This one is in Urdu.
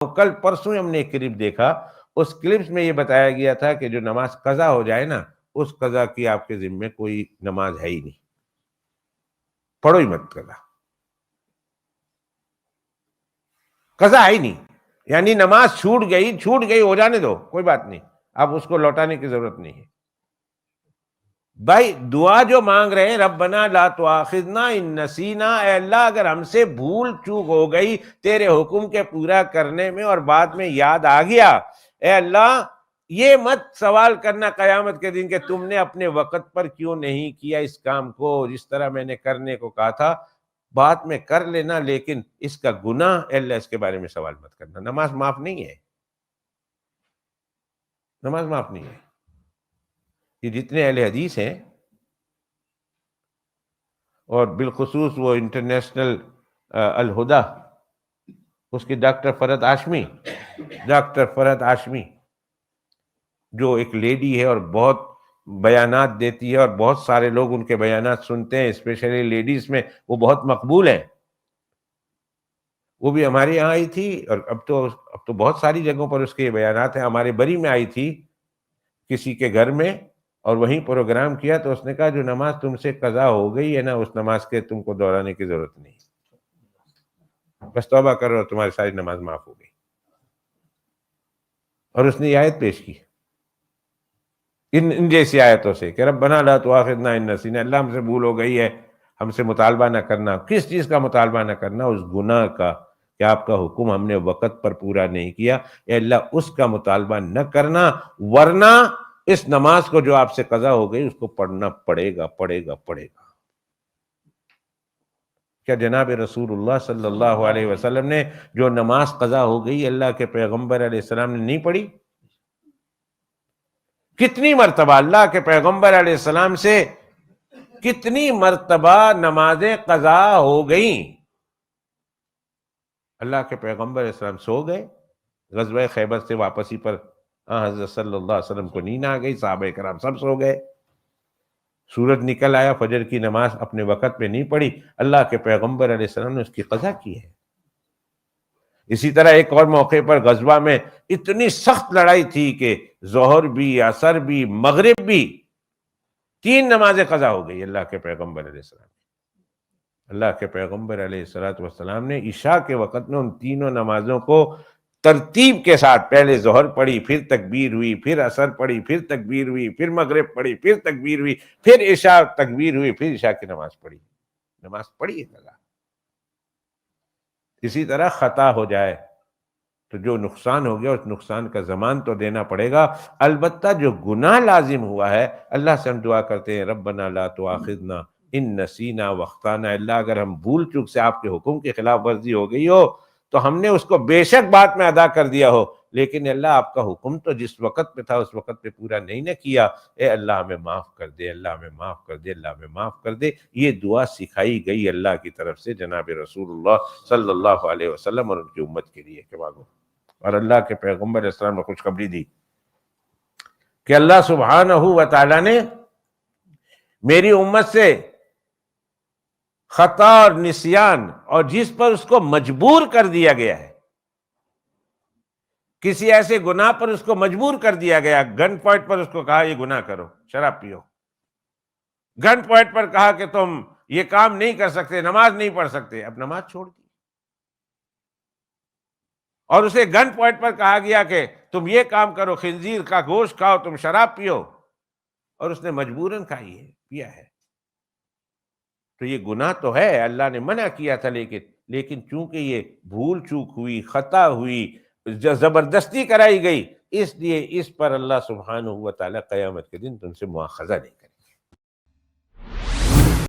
کل پرسوں ہم نے ایک کلپ دیکھا، اس کلپس میں یہ بتایا گیا تھا کہ جو نماز قضا ہو جائے نا، اس قضا کی آپ کے ذمے کوئی نماز ہے ہی نہیں، پڑھو ہی مت قضا، قضا ہے ہی نہیں، یعنی نماز چھوٹ گئی ہو جانے دو، کوئی بات نہیں، اب اس کو لوٹانے کی ضرورت نہیں ہے۔ بھائی دعا جو مانگ رہے ہیں، ربنا لا تؤاخذنا ان نسینا، اے اللہ اگر ہم سے بھول چوک ہو گئی تیرے حکم کے پورا کرنے میں اور بعد میں یاد آ گیا، اے اللہ یہ مت سوال کرنا قیامت کے دن کہ تم نے اپنے وقت پر کیوں نہیں کیا اس کام کو جس طرح میں نے کرنے کو کہا تھا، بعد میں کر لینا، لیکن اس کا گناہ اے اللہ اس کے بارے میں سوال مت کرنا۔ نماز معاف نہیں ہے، نماز معاف نہیں ہے۔ یہ جتنے اہل حدیث ہیں، اور بالخصوص وہ انٹرنیشنل الہدیٰ، اس کی ڈاکٹر فرحت ہاشمی جو ایک لیڈی ہے اور بہت بیانات دیتی ہے اور بہت سارے لوگ ان کے بیانات سنتے ہیں، اسپیشلی لیڈیز میں وہ بہت مقبول ہیں۔ وہ بھی ہمارے یہاں آئی تھی، اور اب تو بہت ساری جگہوں پر اس کے بیانات ہیں۔ ہمارے بری میں آئی تھی کسی کے گھر میں، اور وہیں پروگرام کیا، تو اس نے کہا جو نماز تم سے قضا ہو گئی ہے نا، اس نماز کے تم کو دہرانے کی ضرورت نہیں، بس توبہ کرو تمہاری ساری نماز معاف ہو گئی۔ اور اس نے یہ آیت پیش کی ان جیسی آیتوں سے کہ ربنا لا تؤاخذنا ان نسینا، اللہ ہم سے بھول ہو گئی ہے، ہم سے مطالبہ نہ کرنا۔ کس چیز کا مطالبہ نہ کرنا؟ اس گناہ کا کہ آپ کا حکم ہم نے وقت پر پورا نہیں کیا، اے اللہ اس کا مطالبہ نہ کرنا، ورنہ اس نماز کو جو آپ سے قضا ہو گئی اس کو پڑھنا پڑے گا۔ کیا جناب رسول اللہ صلی اللہ علیہ وسلم نے جو نماز قضا ہو گئی اللہ کے پیغمبر علیہ السلام نے نہیں پڑھی؟ کتنی مرتبہ اللہ کے پیغمبر علیہ السلام سے کتنی مرتبہ نمازیں قضا ہو گئیں؟ اللہ کے پیغمبر علیہ السلام سو گئے، غزوہ خیبر سے واپسی پر حضرت صلی اللہ علیہ وسلم کو نیند آ گئی، صحابہ کرام سب سو گئے، سورج نکل آیا، فجر کی نماز اپنے وقت پہ نہیں پڑھی، اللہ کے پیغمبر علیہ السلام نے اس کی قضا کی ہے۔ اسی طرح ایک اور موقع پر غزوہ میں اتنی سخت لڑائی تھی کہ ظہر بھی، عصر بھی، مغرب بھی، 3 نمازیں قضا ہو گئی اللہ کے پیغمبر علیہ السلام۔ اللہ کے پیغمبر علیہ السلام نے عشاء کے وقت میں ان تینوں نمازوں کو ترتیب کے ساتھ، پہلے ظہر پڑھی، پھر تکبیر ہوئی، پھر عصر پڑھی، پھر تکبیر ہوئی، پھر مغرب پڑھی، پھر تکبیر ہوئی، پھر عشاء تکبیر ہوئی، پھر عشاء کی نماز پڑھی، ہے قضا۔ اسی طرح خطا ہو جائے تو جو نقصان ہو گیا اس نقصان کا ضمان تو دینا پڑے گا، البتہ جو گناہ لازم ہوا ہے اللہ سے ہم دعا کرتے ہیں ربنا لا تؤاخذنا ان نسینا واخطانا، اللہ اگر ہم بھول چوک سے آپ کے حکم کی خلاف ورزی ہو گئی ہو تو ہم نے اس کو بے شک بات میں ادا کر دیا ہو، لیکن اللہ آپ کا حکم تو جس وقت پہ تھا اس وقت پہ پورا نہیں نہ کیا، اے اللہ ہمیں معاف کر دے، اللہ ہمیں معاف کر دے، اللہ ہمیں معاف کر دے۔ یہ دعا سکھائی گئی اللہ کی طرف سے جناب رسول اللہ صلی اللہ علیہ وسلم اور ان کی امت کے لیے کہ مانگو۔ اور اللہ کے پیغمبر علیہ السلام نے خوشخبری دی کہ اللہ سبحانہ و تعالی نے میری امت سے خطا اور نسیان اور جس پر اس کو مجبور کر دیا گیا ہے، کسی ایسے گناہ پر اس کو مجبور کر دیا گیا، گن پوائنٹ پر اس کو کہا یہ گناہ کرو، شراب پیو، گن پوائنٹ پر کہا کہ تم یہ کام نہیں کر سکتے، نماز نہیں پڑھ سکتے، اب نماز چھوڑ دی، اور اسے گن پوائنٹ پر کہا گیا کہ تم یہ کام کرو، خنزیر کا گوشت کھاؤ، تم شراب پیو، اور اس نے مجبوراً کھائی ہے، پیا ہے، تو یہ گناہ تو ہے، اللہ نے منع کیا تھا، لیکن چونکہ یہ بھول چوک ہوئی، خطا ہوئی، زبردستی کرائی گئی، اس لیے اس پر اللہ سبحانہ و تعالیٰ قیامت کے دن تم سے مواخذہ نہیں کرے۔